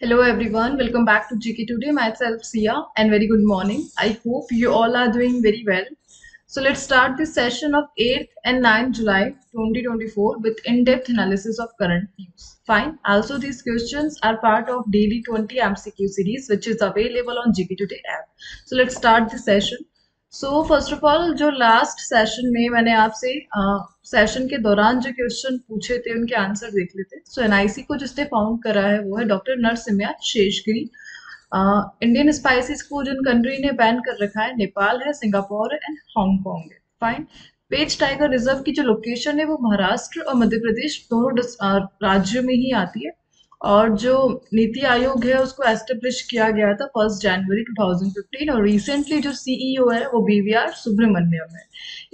Hello everyone, welcome back to GK Today. Myself Sia and very good morning. I hope you all are doing very well. So let's start this session of 8th and 9th July 2024 with in-depth analysis of current news. Fine. Also these questions are part of daily 20 MCQ series which is available on GK Today app. So let's start this session. So first of all जो last session में मैंने आपसे session के दौरान जो question पूछे थे उनके आंसर देख लेते। सो एनआईसी को जिसने फाउंड करा है वो है doctor Narasimha Sheshagiri. Indian spices को जिन कंट्री ने बैन कर रखा है नेपाल है, सिंगापुर है एंड हांगकांग है। फाइन। पेज टाइगर रिजर्व की जो लोकेशन है वो महाराष्ट्र और मध्य प्रदेश दोनों राज्यों में ही आती है और जो नीति आयोग है उसको एस्टेब्लिश किया गया था 1 जनवरी 2015 और रिसेंटली जो सीईओ है वो बीवीआर सुब्रमण्यम है।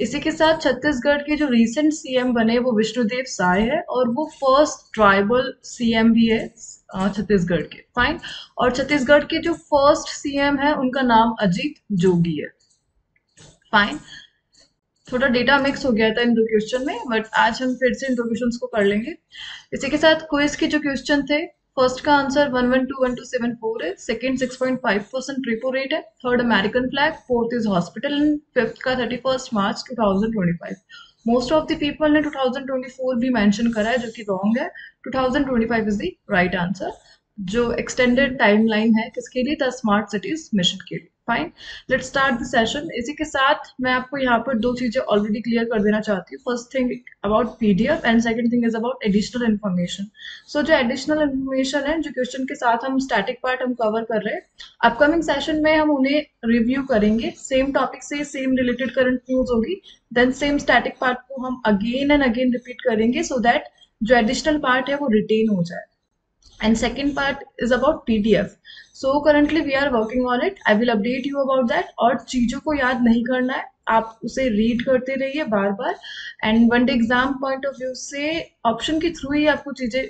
इसी के साथ छत्तीसगढ़ के जो रिसेंट सीएम बने वो विष्णुदेव साय है और वो फर्स्ट ट्राइबल सीएम भी है छत्तीसगढ़ के। फाइन। और छत्तीसगढ़ के जो फर्स्ट सीएम है उनका नाम अजीत जोगी है। फाइन। थोड़ा डेटा मिक्स हो गया था इन दो क्वेश्चन में बट आज हम फिर से इन दो क्वेश्चन को कर लेंगे। इसी के साथ क्विज के जो क्वेश्चन थे, फर्स्ट का आंसर 112174 है, सेकंड 6.5% रेपो रेट है, third American flag, fourth is hospital and fifth का 31 मार्च 2025। मोस्ट ऑफ द पीपल ने 2024 भी मेंशन करा है जो कि रॉन्ग है। 2025 इज द राइट आंसर। जो एक्सटेंडेड टाइमलाइन है किसके लिए? द स्मार्ट सिटीज मिशन के लिए। Fine. Let's start the session. इसी के साथ मैं आपको यहाँ पर दो चीजें ऑलरेडी क्लियर कर देना चाहती हूँ। First thing about PDF and second thing is about additional information. So जो एडिशनल इन्फॉर्मेशन है, जो क्वेश्चन के साथ हम स्टैटिक पार्ट हम कवर कर रहे हैं, अपकमिंग सेशन में हम उन्हें रिव्यू करेंगे। सेम टॉपिक से सेम रिलेटेड करंट न्यूज होगी, देन सेम स्टैटिक पार्ट को हम अगेन एंड अगेन रिपीट करेंगे सो दैट जो एडिशनल पार्ट है वो रिटेन हो जाए। And second part is about PDF. So currently we are working on it. I will update you about that. और चीजों को याद नहीं करना है, आप उसे रीड करते रहिए बार बार and one day exam point of view से ऑप्शन के थ्रू ही आपको चीजें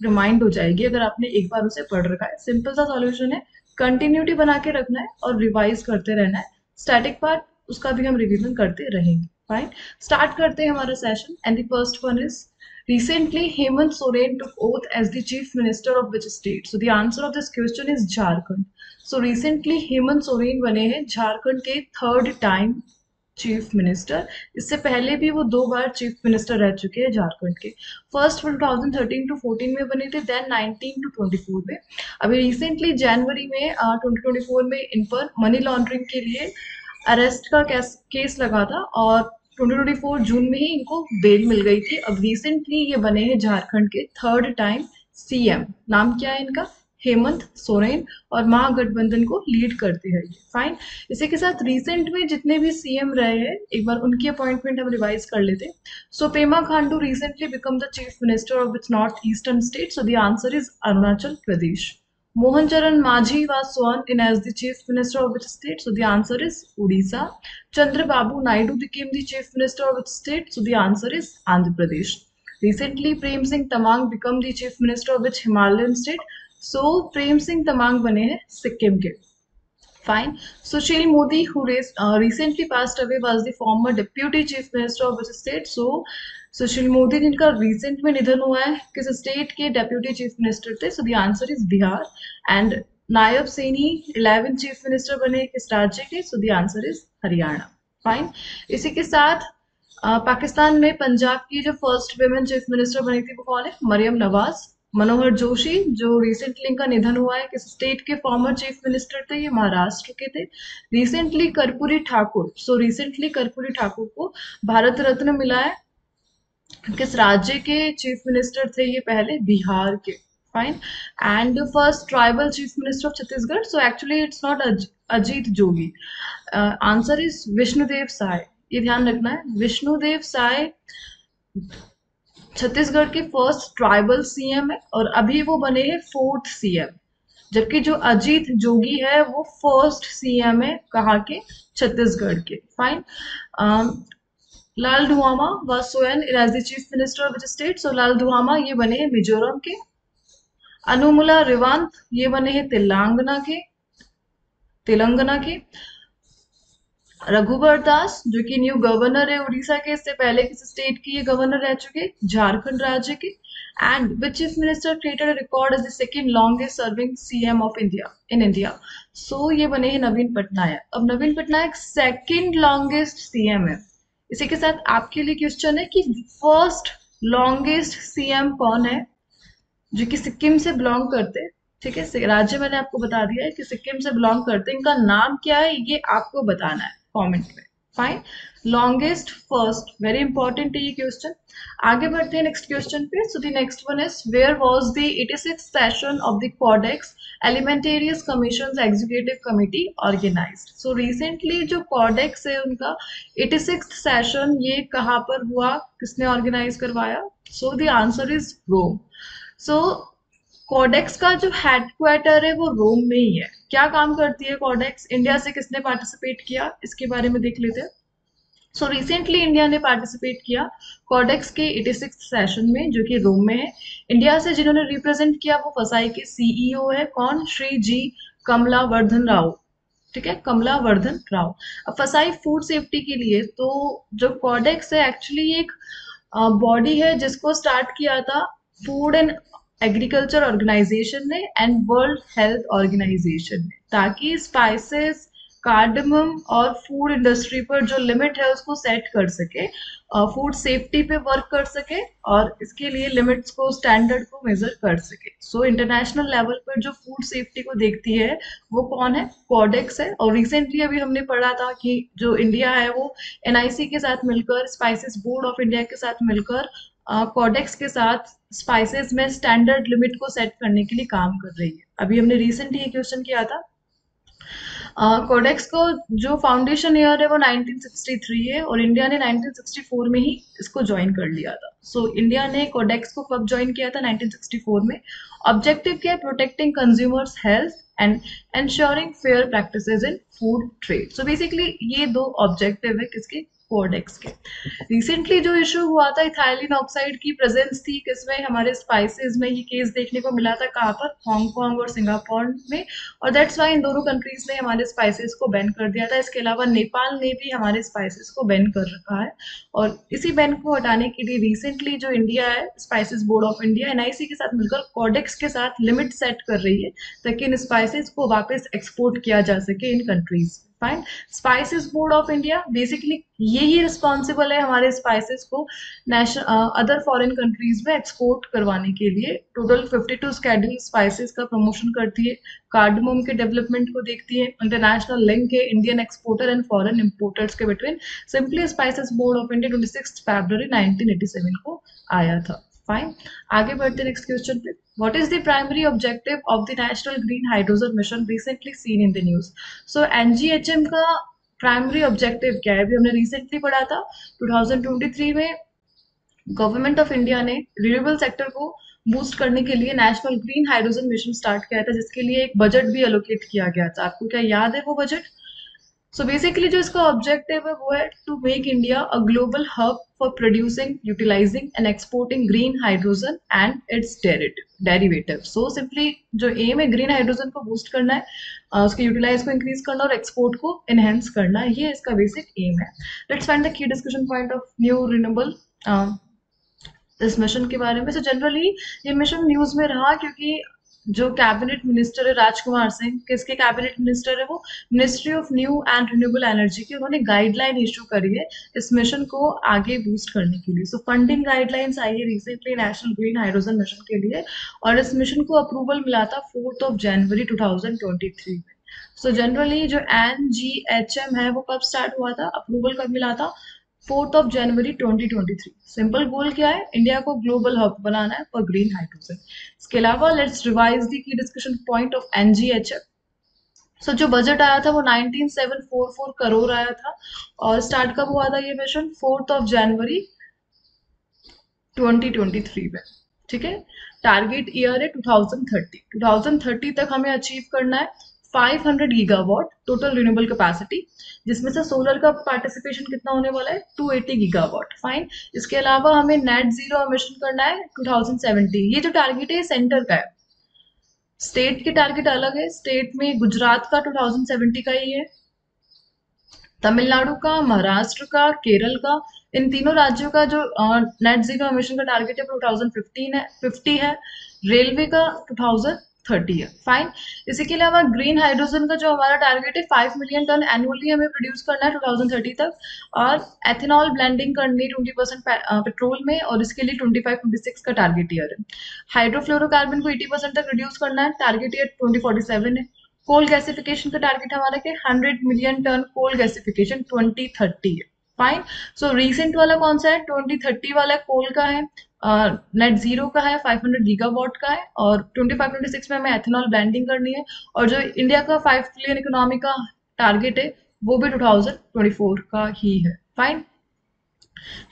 रिमाइंड हो जाएगी अगर आपने एक बार उसे पढ़ रखा है। सिंपल सा सॉल्यूशन है, कंटिन्यूटी बना के रखना है और रिवाइज करते रहना है। स्टैटिक पार्ट उसका भी हम रिवीजन करते रहेंगे। फाइन। स्टार्ट करते हैं हमारा session and the first one is recently Hemant Soren took oath as the chief minister of which state? So the answer of this question is Jharkhand. So recently Hemant Soren बने हैं झारखंड के third time chief minister. इससे पहले भी वो 2 बार chief minister रह चुके हैं झारखंड के। फर्स्ट 2013 टू 14 में बने थे, देन 19 टू 24 में। अभी रिसेंटली जनवरी में 2024 में इन पर मनी लॉन्ड्रिंग के लिए अरेस्ट का केस लगा था और 2024 जून में ही इनको बेल मिल गई थी। अब रिसेंटली ये बने हैं झारखंड के थर्ड टाइम सीएम। नाम क्या है इनका? हेमंत सोरेन, और महागठबंधन को लीड करते हैं ये। फाइन। इसी के साथ रिसेंट में जितने भी सीएम रहे हैं एक बार उनकी अपॉइंटमेंट हम रिवाइज कर लेते हैं। So Pema Khandu recently become the chief minister of its north eastern state, so the answer is Arunachal Pradesh. Mohan Charan Majhi was sworn in as the chief minister of which state? So the answer is Odisha. Chandrababu Naidu became the chief minister of which state? So the answer is Andhra Pradesh. Recently, Prem Singh Tamang became the chief minister of which Himalayan state? So Prem Singh Tamang बने हैं सिक्किम के। Fine. Sushil Modi, who recently passed away, was the former deputy chief minister of which state? So Sushil Modi जिनका recent में निधन हुआ है, किस state के डेप्यूटी चीफ मिनिस्टर थे? सो the answer is Bihar. And Nayab Saini 11 chief minister बने किस राज्य के? सो the answer is Haryana. Fine. इसी के साथ पाकिस्तान में पंजाब की जो फर्स्ट वुमेन चीफ मिनिस्टर बनी थी वो कौन है? मरियम नवाज। मनोहर जोशी जो रिसेंटली इनका निधन हुआ है, किस स्टेट के फॉर्मर चीफ मिनिस्टर थे? ये महाराष्ट्र के थे। Recently Karpoori Thakur, so recently Karpoori Thakur को भारत रत्न मिला है। किस राज्य के चीफ मिनिस्टर थे ये पहले? बिहार के। Fine. And first tribal chief minister of Chhattisgarh, so actually it's not Ajit Jogi, answer is Vishnudeo Sai. ये ध्यान रखना है, विष्णुदेव साय छत्तीसगढ़ के फर्स्ट ट्राइबल सीएम है और अभी वो बने हैं फोर्थ सीएम, जबकि जो अजीत जोगी है वो फर्स्ट सीएम है कहाँ के? छत्तीसगढ़ के। Fine. Lal Duhoma was sworn in as the chief minister of which state? So लाल धुआमा ये बने हैं मिजोरम के। अनुमुला रेवांत ये बने हैं तेलंगाना के। रघुबर दास जो कि न्यू गवर्नर है उड़ीसा के, इससे पहले किस स्टेट की ये गवर्नर रह चुके? झारखंड राज्य के। And which chief minister created a record as the second longest serving CM of India in India? So ये बने हैं नवीन पटनायक. अब नवीन पटनायक सेकंड लॉन्गेस्ट सीएम है. इसी के साथ आपके लिए क्वेश्चन है कि फर्स्ट लॉन्गेस्ट सीएम कौन है जो कि सिक्किम से बिलोंग करते हैं. ठीक है, राज्य मैंने आपको बता दिया है कि सिक्किम से बिलोंग करते हैं. इनका नाम क्या है ये आपको बताना है कमेंट में. Fine. Longest first, very important है ये क्वेश्चन. आगे बढ़ते हैं नेक्स्ट क्वेश्चन पे. So the next one is where was the 86th session of the Codex Alimentarius commission executive committee organized. So recently जो कोडेक्स है उनका 86th सेशन ये कहाँ पर हुआ, किसने ऑर्गेनाइज करवाया? So the answer is Rome. So codex का जो हेडक्वार्टर है वो रोम में ही है. क्या काम करती है कोडेक्स? इंडिया से किसने पार्टिसिपेट किया इसके बारे में देख लेते हैं. सो रिसेंटली इंडिया ने पार्टिसिपेट किया कोडेक्स के 86th सेशन में जो कि रोम में है. इंडिया से जिन्होंने रिप्रेजेंट किया वो फसाई के सीईओ है. कौन? श्री जी कमलावर्धन राव. ठीक है, कमलावर्धन राव. अब फसाई फूड सेफ्टी के लिए तो जो कोडेक्स है एक्चुअली एक बॉडी है जिसको स्टार्ट किया था फूड एंड एग्रीकल्चर ऑर्गेनाइजेशन ने एंड वर्ल्ड हेल्थ ऑर्गेनाइजेशन ने, ताकि स्पाइसेस, कार्डमम और फूड इंडस्ट्री पर जो लिमिट है उसको सेट कर सके, फूड सेफ्टी पे वर्क कर सके और इसके लिए लिमिट्स को, स्टैंडर्ड को मेजर कर सके. सो इंटरनेशनल लेवल पर जो फूड सेफ्टी को देखती है वो कौन है? कोडेक्स है. और रिसेंटली अभी हमने पढ़ा था कि जो इंडिया है वो एनआईसी के साथ मिलकर, स्पाइसेस बोर्ड ऑफ इंडिया के साथ मिलकर कोडेक्स के साथ स्पाइसेस में स्टैंडर्ड लिमिट को सेट करने के लिए काम कर रही है. अभी हमने रिसेंटली ये क्वेश्चन किया था. कोडेक्स को जो फाउंडेशन ईयर है वो 1963 है और इंडिया ने 1964 में ही इसको ज्वाइन कर लिया था. सो इंडिया ने कोडेक्स को कब ज्वाइन किया था? 1964 में. ऑब्जेक्टिव क्या है? Protecting consumers health and ensuring fair practices in food trade. So basically ये दो ऑब्जेक्टिव है किसके? कोडेक्स के. रिसेंटली जो इशू हुआ था इथाइलिन ऑक्साइड की प्रेजेंस थी किसमें? हमारे स्पाइसेस में. ये केस देखने को मिला था कहाँ पर? हांगकांग और सिंगापुर में. और दैट्स वाई इन दोनों कंट्रीज ने हमारे स्पाइसेस को बैन कर दिया था. इसके अलावा नेपाल ने भी हमारे स्पाइसेस को बैन कर रखा है. और इसी बैन को हटाने के लिए रिसेंटली जो इंडिया है, spices board of India NIC के साथ मिलकर कोडेक्स के साथ लिमिट सेट कर रही है ताकि इन स्पाइसेस को वापस एक्सपोर्ट किया जा सके in countries. Fine. Spices board of India basically यही रिस्पॉन्सिबल है हमारे स्पाइसेस को अदर फॉरेन कंट्रीज में एक्सपोर्ट करवाने के लिए. टोटल 52 स्केड्यूल स्पाइसेस का प्रमोशन करती है, कार्डमम के डेवलपमेंट को देखती है, इंटरनेशनल लिंक है Indian exporter and foreign importers के between. Simply spices board of India 26 फरवरी 1987 को आया था. फाइन. आगे बढ़ते नेक्स्ट क्वेश्चन पे. What is the primary objective of the National Green Hydrogen Mission recently seen in the news? So NGHM का primary objective क्या है? अभी हमने रिसेंटली पढ़ा था 2023 में गवर्नमेंट ऑफ इंडिया ने रिन्यूएबल सेक्टर को बूस्ट करने के लिए national green hydrogen mission start किया था जिसके लिए एक बजट भी एलोकेट किया गया था. आपको क्या याद है वो बजट? सो बेसिकली जो इसका ऑब्जेक्टिव है वो है to make India a global hub for producing, utilizing and exporting green hydrogen and its derivative. So simply जो एम है ग्रीन हाइड्रोजन को बूस्ट करना है, उसके यूटिलाइज को इंक्रीज करना और एक्सपोर्ट को एनहेंस करना है. ये इसका बेसिक एम है. Let's find the key discussion point of new renewable इस मिशन के बारे में. सो जनरली ये मिशन न्यूज में रहा क्योंकि जो कैबिनेट मिनिस्टर है राजकुमार सिंह, किसके कैबिनेट मिनिस्टर है वो? Ministry of new and renewable energy की. उन्होंने गाइडलाइन इशू करी है इस मिशन को आगे बूस्ट करने के लिए. सो फंडिंग गाइडलाइंस आई है recently national green hydrogen mission के लिए और इस मिशन को अप्रूवल मिला था 4 जनवरी 2023 में. सो जनरली जो NGHM है वो कब स्टार्ट हुआ था, अप्रूवल कब मिला था? 4 जनवरी 2023. सिंपल गोल क्या है? इंडिया को ग्लोबल हब बनाना है फॉर ग्रीन हाइड्रोजन. इसके अलावा let's revise the key discussion point of NGHM. सो जो बजट आया था वो 19,744 करोड़ आया था और स्टार्ट कब हुआ था ये मिशन? 4 जनवरी 2023 में. ठीक है. टारगेट ईयर है 2030. 2030 तक हमें अचीव करना है 500 गीगावाट टोटल रिन्यूएबल कैपेसिटी, जिसमें से सोलर का पार्टिसिपेशन कितना होने वाला है? 280 गीगावाट. फाइन. इसके अलावा हमें नेट जीरो एमिशन करना है 2070. ये जो टारगेट है सेंटर का है, स्टेट के टारगेट अलग है. स्टेट में गुजरात का 2070 का ही है. तमिलनाडु का, महाराष्ट्र का, केरल का, इन तीनों राज्यों का जो नेट जीरो एमिशन का टारगेट है वो 2015 है, 50 है। रेलवे का 2030 है। फाइन। इसी के अलावा ग्रीन हाइड्रोजन का जो हमारा टारगेट है 5 मिलियन टन एनुअली हमें प्रोड्यूस करना है 2030 तक, और एथेनॉल ब्लेंडिंग करनी 20% पेट्रोल में, और इसके लिए 25-26 का टारगेट ईयर है। हाइड्रोफ्लोरोकार्बन को 80% तक रिड्यूस करना है, टारगेट ईयर 2047 है। कोल गैसिफिकेशन का टारगेट हमारा क्या, 100 मिलियन टन कोल गैसिफिकेशन 2030 है। फाइन। सो रिसेंट वाला कौन सा है, 2030 वाला कोल का है, नेट जीरो का है, 500 गीगावाट का है, और 25-26 में हमें एथेनॉल ब्लेंडिंग करनी है। और जो इंडिया का 5 ट्रिलियन इकोनॉमी का टारगेट है वो भी 2024 का ही है। फाइन।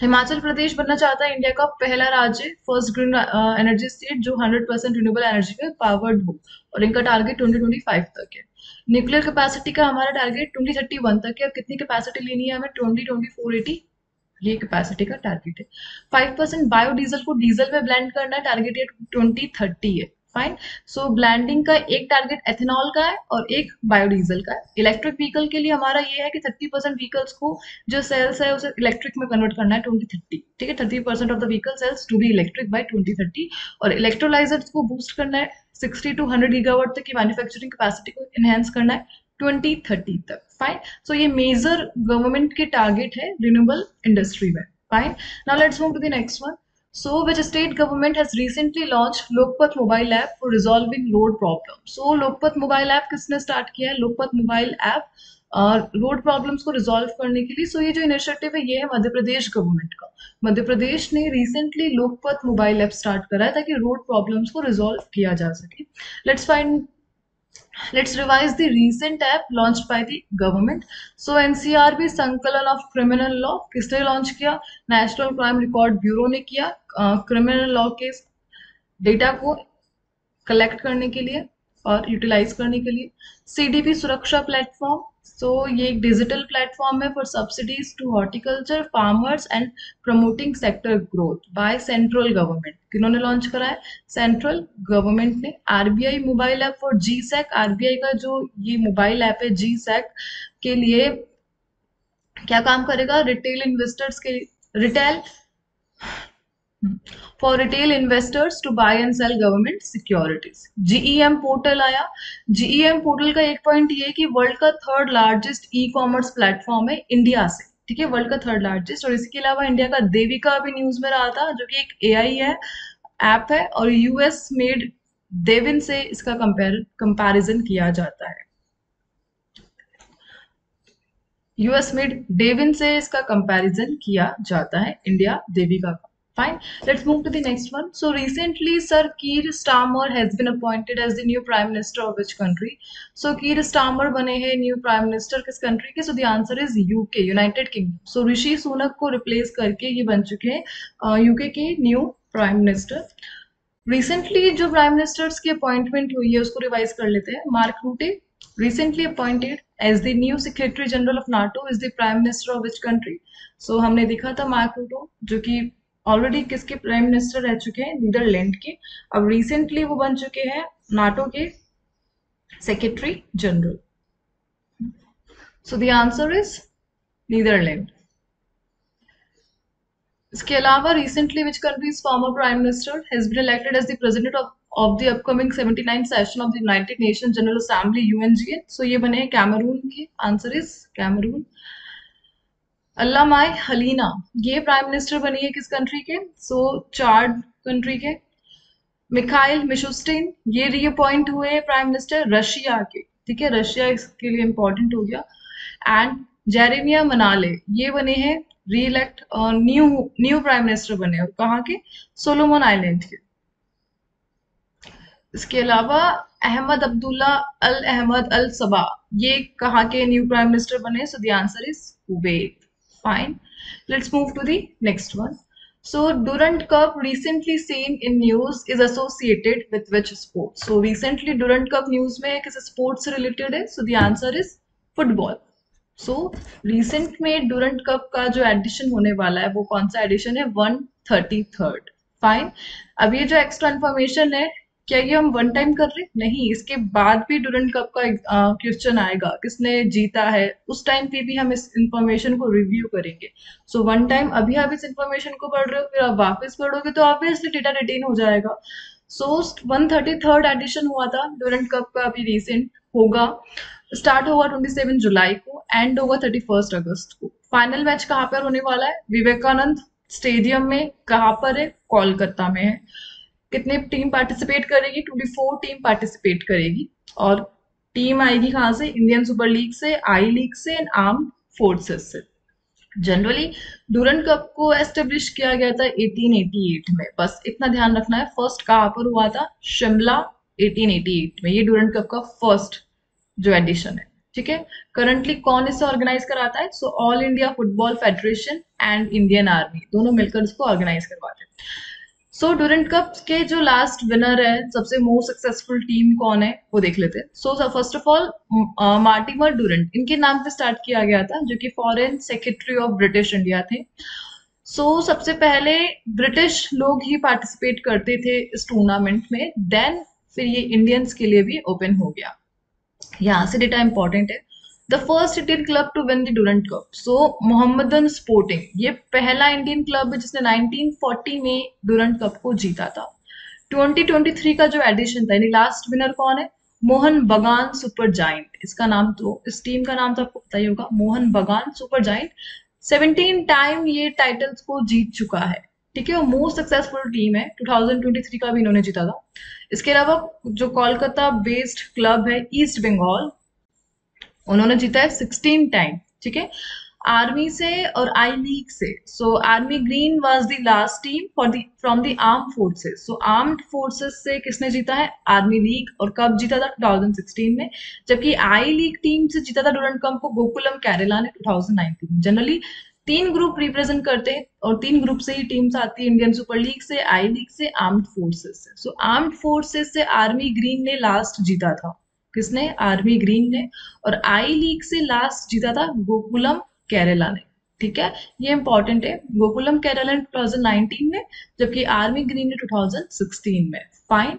हिमाचल प्रदेश बनना चाहता है इंडिया का पहला राज्य, फर्स्ट ग्रीन एनर्जी स्टेट जो 100% रिन्यूएबल एनर्जी पे पावर्ड हो, और इनका टारगेट 2025 तक है। न्यूक्लियर कैपेसिटी का हमारा टारगेट 2031 तक है। अब कितनी कैपेसिटी लेनी है हमें, 20-480 ये कैपेसिटी का टारगेट है। 5% बायोडीजल को डीजल में ब्लेंड करना है, टारगेट है 2030 है। फाइन। सो ब्लेंडिंग का एक टारगेट एथेनॉल का है और एक बायोडीजल का है। इलेक्ट्रिक व्हीकल के लिए हमारा ये है कि 30% व्हीकल्स को जो सेल्स है उसे इलेक्ट्रिक में कन्वर्ट करना है 2030। ठीक है, 30% of the vehicle sales to be electric by 2030। और इलेक्ट्रोलाइजर्स को बूस्ट करना है, 60 to 100 गीगावाट तक की मैन्युफैक्चरिंग कैपेसिटी को एनहेंस करना है 2030 तक। फाइन। सो ये मेजर गवर्नमेंट के टारगेट है रिन्यूएबल इंडस्ट्री में। Fine. Now let's move to the next one. So, which state government has recently launched Lokpat mobile app for resolving road problems? So, Lokpat mobile app किसने start किया है, Lokpat mobile app road problems को resolve करने के लिए। सो ये जो initiative है ये है मध्य प्रदेश गवर्नमेंट का। मध्य प्रदेश ने recently Lokpath mobile app start करा है ताकि रोड प्रॉब्लम्स को रिजॉल्व किया जा सके। Let's revise the recent app launched by the government. So NCRB संकलन ऑफ क्रिमिनल लॉ किसने लॉन्च किया, नेशनल क्राइम रिकॉर्ड ब्यूरो ने किया, क्रिमिनल लॉ के डेटा को कलेक्ट करने के लिए और यूटिलाइज करने के लिए। सीडीपी सुरक्षा प्लेटफॉर्म, सो ये एक डिजिटल प्लेटफॉर्म है for subsidies to horticulture farmers and promoting sector growth by central government. किन्होंने लॉन्च करा है, सेंट्रल गवर्नमेंट ने। RBI mobile app for G Sec, RBI का जो ये मोबाइल ऐप है जी सैक के लिए क्या काम करेगा, रिटेल इन्वेस्टर्स के, retail for retail investors to buy and sell government securities. GEM portal आया। जीईएम पोर्टल का एक पॉइंट ये है कि वर्ल्ड का third largest e commerce platform है इंडिया से। ठीक है, वर्ल्ड का थर्ड लार्जेस्ट। और इसके अलावा इंडिया का देविका भी न्यूज में रहा था जो कि एक एआई है, ऐप है, और यूएस मेड देविन से इसका कंपैरिजन किया जाता है। यूएस मेड डेविन से इसका कंपैरिजन किया जाता है इंडिया देविका का। Fine. Let's move to the next one. So recently, Sir Keir Starmer has been appointed as the new Prime Minister of which country? So Keir Starmer बने हैं new Prime Minister किस country के? So the answer is UK, United Kingdom. So Rishi Sunak को replace करके ये बन चुके हैं UK के new Prime Minister. Recently जो Prime Ministers की appointment हुई है उसको revise कर लेते हैं. Mark Rutte recently appointed as the new Secretary General of NATO is the Prime Minister of which country? So हमने देखा था Mark Rutte जो कि ऑलरेडी किसके प्राइम मिनिस्टर रह चुके हैं, नीदरलैंड के। अब रिसेंटली वो बन चुके हैं नाटो के secretary general. So the answer is Netherland. इसके अलावा recently which countries former prime minister has been elected as the president of the upcoming 79th session of the United Nation general assembly UNGA. So ये बने हैं Cameroon के। Answer is Cameroon. Allamaye Halina ये prime minister बनी है किस country के, so Chad country के। मिखाइल मिशुस्टिन ये रीअपॉइंट हुए प्राइम मिनिस्टर रशिया के। ठीक है, रशिया इसके लिए इंपॉर्टेंट हो गया। एंड जेरेमिया मनाले ये बने हैं रीइलेक्ट, न्यू प्राइम मिनिस्टर बने और कहाँ के, सोलोमन आइलैंड के। इसके अलावा अहमद अब्दुल्ला अल अहमद अल सबा ये कहाँ के न्यू प्राइम मिनिस्टर बने, सो the answer is Kuwait. Fine. Let's move to the next one. So Durand Cup recently seen in news is associated with which sport? So recently Durand Cup news में किस sport से related है? So the answer is football. So recent में Durand Cup का जो edition होने वाला है वो कौन सा edition है, 133rd. Fine. अब ये जो extra information है क्या ये हम वन टाइम कर रहे? नहीं, इसके बाद भी डूरंट कप का क्वेश्चन आएगा, किसने जीता है, उस टाइम पे भी हम इस इंफॉर्मेशन को रिव्यू करेंगे। सो वन टाइम अभी आप इस इंफॉर्मेशन को पढ़ रहे हो, फिर आप वापस पढ़ोगे तो ऑब्वियसली डेटा रिटेन हो जाएगा। सो 133rd एडिशन हुआ था डूरंट कप का, अभी रिसेंट होगा, स्टार्ट होगा 27 जुलाई को, एंड होगा 31 अगस्त को। फाइनल मैच कहाँ पर होने वाला है? विवेकानंद स्टेडियम में। कहाँ पर है? कोलकाता में है। कितनी टीम पार्टिसिपेट करेगी? 24 टीम पार्टिसिपेट करेगी। और टीम आएगी कहाँ से? इंडियन सुपर लीग से, आई लीग से एंड आर्म्ड फोर्सेस से। जनरली डूरंट कप को एस्टेब्लिश किया गया था 1888 में, बस इतना ध्यान रखना है। फर्स्ट कहाँ पर हुआ था? शिमला, 1888 में। ये डूरंट कप का फर्स्ट जो एडिशन है, ठीक है। करंटली कौन इसे ऑर्गेनाइज कराता है? So all India football federation and Indian army दोनों मिलकर इसको ऑर्गेनाइज करवाते हैं। सो डूरंट कप के जो लास्ट विनर है, सबसे मोस्ट सक्सेसफुल टीम कौन है वो देख लेते हैं। So first of all Mortimer Durand, इनके नाम पे स्टार्ट किया गया था, जो कि foreign secretary of British India थे। सबसे पहले ब्रिटिश लोग ही पार्टिसिपेट करते थे इस टूर्नामेंट में, देन फिर ये इंडियंस के लिए भी ओपन हो गया। यहाँ से डेटा इंपॉर्टेंट है। The first Indian club to win the Durand cup, so Mohammedan Sporting, ये पहला इंडियन क्लब है जिसने 1940 में डूरंट कप को जीता था। 2023 का जो एडिशन था, यानी लास्ट विनर कौन है? मोहन बगान सुपर जाइंट। इसका नाम तो, इस टीम का नाम तो आपको पता ही होगा, मोहन बगान सुपर जाइंट। 17 टाइम ये टाइटल्स को जीत चुका है, ठीक है। मोस्ट सक्सेसफुल टीम है। 2023 का भी इन्होंने जीता था। इसके अलावा जो कोलकाता बेस्ड क्लब है ईस्ट बंगाल, उन्होंने जीता है 16 टाइम, ठीक है। आर्मी से और आई लीग से, army green was the last team for the from the arm forces. Armed forces से किसने जीता है? Army league. और कब जीता था? 2016 में। जबकि आई लीग टीम से जीता था डूरंट कप को गोकुलम केरला ने 2019 में। जनरली 3 ग्रुप रिप्रेजेंट करते हैं, और 3 ग्रुप से ही टीम्स आती है, इंडियन सुपर लीग से, आई लीग से, आर्म्ड फोर्सेस से। आर्म्ड फोर्सेस से आर्मी ग्रीन ने लास्ट जीता था। किसने? आर्मी ग्रीन ने। और आई लीग से लास्ट जीता था गोकुलम केरला ने, ठीक है। ये इंपॉर्टेंट है। गोकुलम केरला ने 2019 में, जबकि आर्मी ग्रीन ने 2016 में। Fine.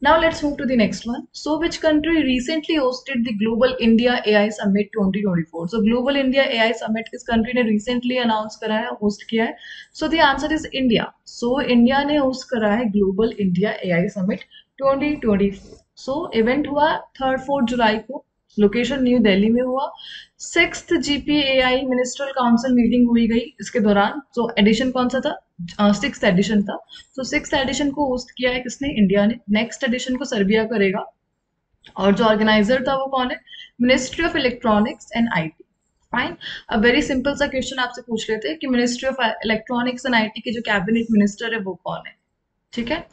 Now let's move to the next one. So which country recently hosted the global India AI summit 2024? So global India AI summit किस कंट्री ने रिसेंटली अनाउंस करा है, होस्ट किया है? So the answer is India. So India ने host करा है global India AI summit 2024। Event हुआ 3rd-4th जुलाई को, लोकेशन न्यू दिल्ली में हुआ। 6th GPAI ministerial council meeting हुई गई इसके दौरान। एडिशन कौन सा था? 6th एडिशन था। 6th एडिशन को होस्ट किया है किसने? इंडिया ने। नेक्स्ट एडिशन को सर्बिया करेगा। और जो ऑर्गेनाइजर था वो कौन है? Ministry of electronics and IT. Fine. अब वेरी सिंपल सा क्वेश्चन आपसे पूछ लेते हैं कि ministry of electronics and IT के जो कैबिनेट मिनिस्टर है वो कौन है, ठीक है।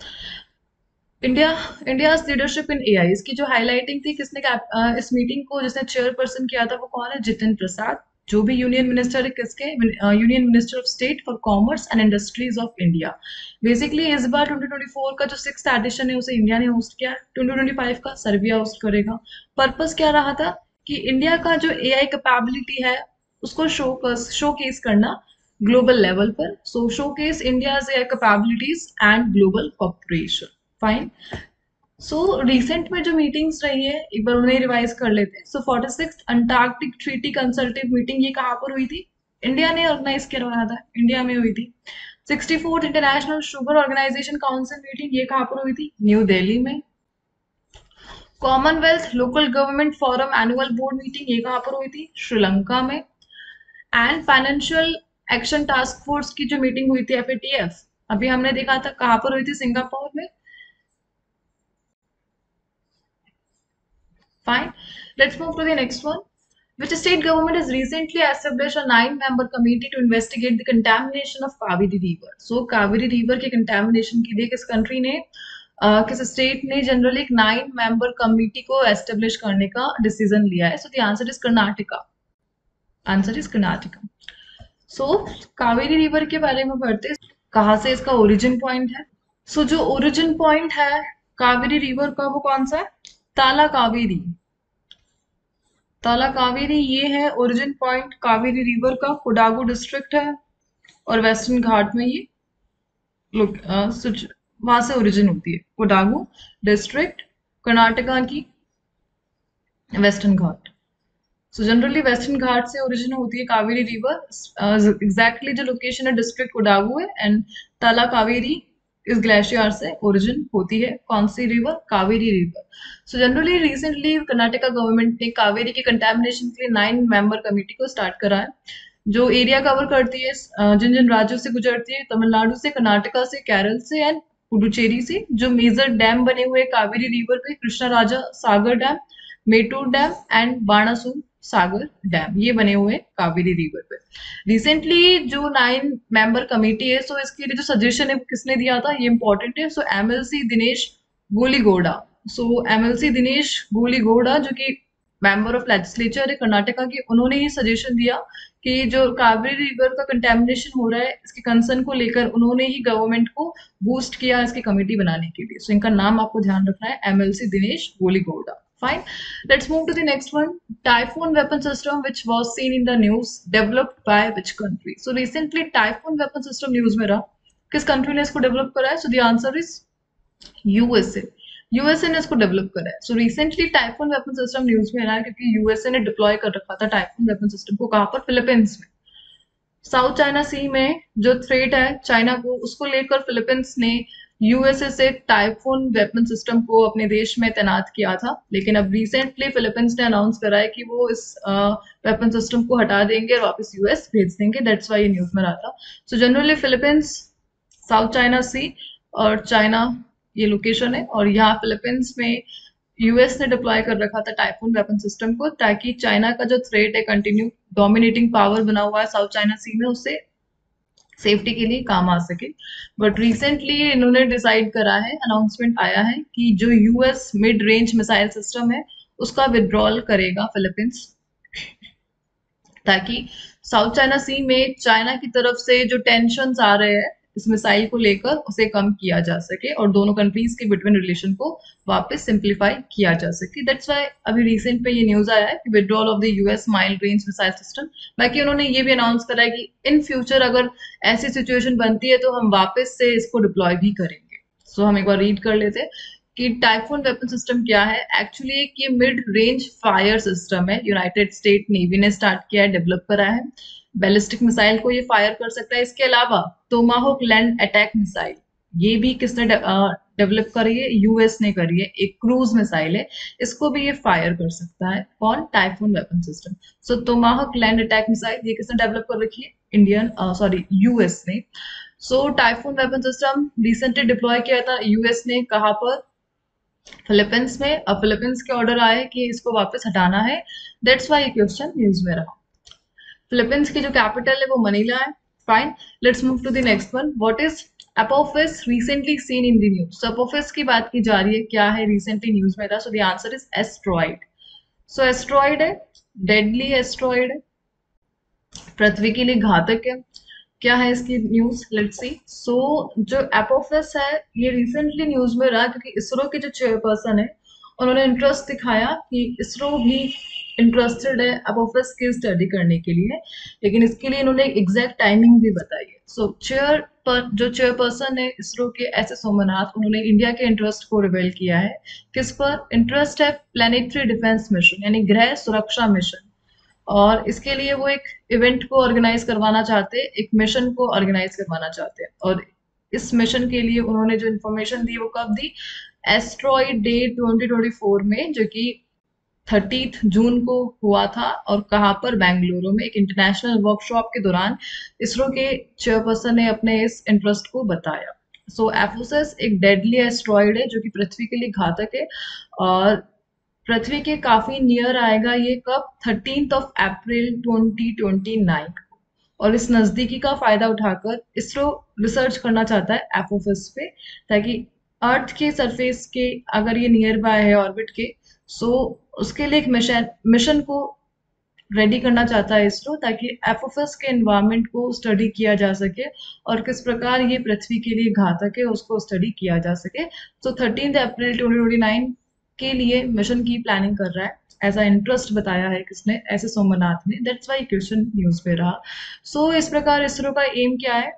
इंडिया लीडरशिप इन एआई, इसकी जो हाईलाइटिंग थी, किसने इस मीटिंग को जिसने चेयरपर्सन किया था वो कौन है? जितिन प्रसाद, जो भी यूनियन मिनिस्टर है किसके? Union minister of state for commerce and industries of India. Basically इस बार 2024 का जो 6th एडिशन है उसे इंडिया ने होस्ट किया। 2025 का सर्बिया होस्ट करेगा। पर्पस क्या रहा था? कि इंडिया का जो एआई कैपेबिलिटी है उसको शोकेस करना ग्लोबल लेवल पर। Showcase India's AI capabilities and global cooperation. Fine. Recent में जो मीटिंग्स रही है एक बार उन्हें रिवाइज कर लेते हैं। 46th Antarctic treaty consultative meeting, ये कहाँ पर हुई थी? इंडिया ने ऑर्गेनाइज करवाया था, इंडिया में हुई थी। 64th international sugar organization council meeting, ये कहाँ पर हुई थी? न्यू दिल्ली में। Commonwealth local government forum annual board meeting, ये कहाँ पर हुई थी? श्रीलंका में। And financial action task force की जो मीटिंग हुई थी, FATF, अभी हमने देखा था, कहाँ पर हुई थी? सिंगापुर में। Fine. Let's move to the next one. Which state government has recently established a 9-member committee to investigate the contamination of Kaveri River? Kaveri River के contamination के लिए किस country ने, किस state ने generally एक 9-member committee को establish करने का decision लिया है? The answer is Karnataka. Answer is Karnataka. Kaveri river के बारे में पढ़ते हैं। कहाँ से इसका ओरिजिन पॉइंट है? जो ओरिजिन पॉइंट है कावेरी रिवर का वो कौन सा है? ताला कावेरी। ताला कावेरी ये है ओरिजिन पॉइंट कावेरी रिवर का। कोडागु डिस्ट्रिक्ट है और वेस्टर्न घाट में ये वहां से ओरिजिन होती है। कोडागु डिस्ट्रिक्ट, कर्नाटका की वेस्टर्न घाट। सो जनरली वेस्टर्न घाट से ओरिजिन होती है कावेरी रिवर। एग्जैक्टली जो लोकेशन है डिस्ट्रिक्ट कोडागु है, एंड तला कावेरी इस ग्लेशियर से ओरिजिन होती है। कौन सी river? Kaveri river. So generally recently Karnataka government ने कावेरी के कंटेमिनेशन के लिए 9 मेंबर कमेटी को स्टार्ट करा है, जो एरिया कवर करती है जिन जिन राज्यों से गुजरती है, तमिलनाडु से, कर्नाटका से, केरल से एंड पुडुचेरी से। जो मेजर डैम बने हुए कावेरी रिवर पे, Krishna Raja Sagar dam, Mettur dam and Banasura Sagar dam, ये बने हुए हैं कावेरी रिवर पे। रिसेंटली जो 9 मेंबर कमेटी है, सो इसके लिए जो सजेशन है वो किसने दिया था, ये इंपॉर्टेंट है। सो एमएलसी दिनेश गोलीगोड़ा। सो एमएलसी दिनेश गोलीगोड़ा जो कि मेंबर ऑफ लेजिस्लेचर है कर्नाटका के, उन्होंने ही सजेशन दिया कि जो कावेरी रिवर का कंटेमिनेशन हो रहा है, इसके कंसर्न को लेकर उन्होंने ही गवर्नमेंट को बूस्ट किया इसकी कमेटी बनाने के लिए। सो इनका नाम आपको ध्यान रखना है, MLC Dinesh Gooligowda. Fine. Let's move to the next one. Typhoon weapon system which was seen in the news, developed by which country? So recently Typhoon weapon system news में रहा, किस कंट्री ने इसको डेवलप करा है? So the answer is USA। USA ने इसको develop करा है। So recently typhoon weapon system news में रहा है, क्योंकि यूएसए ने डिप्लॉय कर रखा था टाइफून वेपन सिस्टम को। कहां पर? फिलीपींस में। साउथ चाइना सी में जो थ्रेट है चाइना को, उसको लेकर फिलीपींस ने यूएसए से टाइफून वेपन सिस्टम को अपने देश में तैनात किया था। लेकिन अब रिसेंटली फिलीपींस ने अनाउंस करा है कि वो इस वेपन सिस्टम को हटा देंगे और वापस यूएस भेज देंगे। दैट्स वाई ये न्यूज में रहा था। So generally Philippines, South China sea और चाइना ये लोकेशन है, और यहाँ फिलीपींस में यूएस ने डिप्लॉय कर रखा था टाइफून वेपन सिस्टम को, ताकि चाइना का जो थ्रेट है, कंटिन्यू डोमिनेटिंग पावर बना हुआ है साउथ चाइना सी में, उससे सेफ्टी के लिए काम आ सके। बट रिसेंटली इन्होंने डिसाइड करा है, अनाउंसमेंट आया है कि जो US mid range missile system है उसका विड्रॉल करेगा फिलीपींस, ताकि साउथ चाइना सी में चाइना की तरफ से जो टेंशन आ रहे हैं इस मिसाइल को लेकर, उसे कम किया जा सके और दोनों कंट्रीज के बिटवीन रिलेशन को वापस सिंप्लीफाई किया जा सके। दैट्स वाई अभी रिसेंट पे ये न्यूज आया है कि withdrawal of the US mild range missile system. बाकी उन्होंने ये भी अनाउंस करा है कि इन फ्यूचर अगर ऐसी सिचुएशन बनती है तो हम वापस से इसको डिप्लॉय भी करेंगे। सो हम एक बार रीड कर लेते हैं कि टाइफून वेपन सिस्टम क्या है। एक्चुअली एक ये मिड रेंज फायर सिस्टम है, यूनाइटेड स्टेट नेवी ने स्टार्ट किया है, डेवलप करा है। बैलिस्टिक मिसाइल को ये फायर कर सकता है। इसके अलावा टोमाहोक लैंड अटैक मिसाइल, ये भी किसने डेवलप करी है? यूएस ने करी है। एक क्रूज मिसाइल है, इसको भी ये फायर कर सकता है। कौन? Typhoon weapon system. So Tomahawk land attack missile ये किसने डेवलप कर रखी है? इंडियन सॉरी यूएस ने। So typhoon weapon system recently deploy किया था यूएस ने। कहां पर? फिलीपींस में। अब फिलीपींस के ऑर्डर आए कि इसको वापस हटाना है। दैट्स वाई ये क्वेश्चन न्यूज में रहा। फिलीपींस की जो कैपिटल है वो मनीला है। Fine, let's move to the next one. What is Apophis recently seen in the news? So Apophis की बात की जा रही है, क्या है रिसेंटली न्यूज में था? सो the answer is asteroid. So asteroid है, डेडली एस्ट्रॉइड है, पृथ्वी के लिए घातक है। क्या है इसकी न्यूज? Let's see. सो जो एपोफिस है ये रिसेंटली न्यूज में रहा, क्योंकि इसरो के जो चेयरपर्सन है उन्होंने इंटरेस्ट दिखाया कि इसरो भी इंटरेस्टेड है एपोफिस की स्टडी करने के लिए, लेकिन इसके लिए इन्होंने एग्जैक्ट टाइमिंग भी बताई है। सो जो चेयरपर्सन है इसरो के, एस एस सोमनाथ, उन्होंने इंडिया के इंटरेस्ट को रिवेल किया है। किस पर इंटरेस्ट है? प्लेनेटरी डिफेंस मिशन, यानी ग्रह सुरक्षा मिशन। और इसके लिए वो एक इवेंट को ऑर्गेनाइज करवाना चाहते हैं, एक मिशन को ऑर्गेनाइज करवाना चाहते हैं। और इस मिशन के लिए उन्होंने जो इन्फॉर्मेशन दी वो कब दी? एस्ट्रॉइड डे 2024 में, जो कि 30 जून को हुआ था। और कहाँ पर? बेंगलुरु में एक इंटरनेशनल वर्कशॉप के दौरान इसरो के चेयरपर्सन ने अपने इस इंटरेस्ट को बताया। सो एफोसिस एक डेडली एस्ट्रॉइड है जो कि पृथ्वी के लिए घातक है, और पृथ्वी के काफी नियर आएगा ये। कब? 13 अप्रैल 2029 को। और इस नजदीकी का फायदा उठाकर इसरो रिसर्च करना चाहता है एपोफिस पे, ताकि अर्थ के सरफेस के अगर ये नियर बाय है ऑर्बिट के, सो उसके लिए एक मिशन को रेडी करना चाहता है इसरो, ताकि एपोफिस के एनवायरमेंट को स्टडी किया जा सके और किस प्रकार ये पृथ्वी के लिए घातक है उसको स्टडी किया जा सके। सो 13 अप्रैल 2029 के लिए मिशन की प्लानिंग कर रहा है। ऐसा इंटरेस्ट बताया है किसने? ऐसे सोमनाथ ने। दैट्स वाई क्वेश्चन न्यूज पे रहा। सो इस प्रकार इसरो का एम क्या है?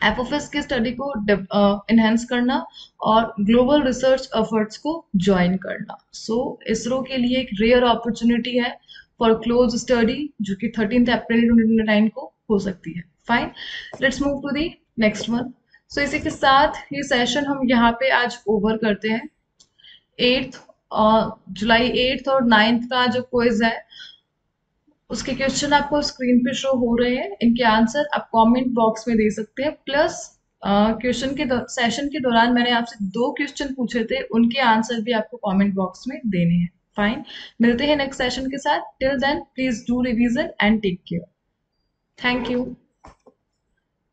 एफओएस की स्टडी को इनहेंस करना और ग्लोबल रिसर्च एफर्ट्स को ज्वाइन करना। सो इसरो के लिए एक रेयर अपॉर्चुनिटी है फॉर क्लोज स्टडी, जो कि 13 अप्रैल 2029 को हो सकती है। Fine, let's move to the next one. So इसी के साथ ये सेशन हम यहाँ पे आज ओवर करते हैं। 8th जुलाई 8th और 9th का जो क्विज है उसके क्वेश्चन आपको स्क्रीन पे शो हो रहे हैं। इनके आंसर आप कमेंट बॉक्स में दे सकते हैं। प्लस क्वेश्चन के सेशन के दौरान मैंने आपसे 2 क्वेश्चन पूछे थे, उनके आंसर भी आपको कमेंट बॉक्स में देने हैं। फाइन, मिलते हैं नेक्स्ट सेशन के साथ। Till then please do revision and take care. Thank you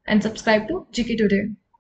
and subscribe to GK today.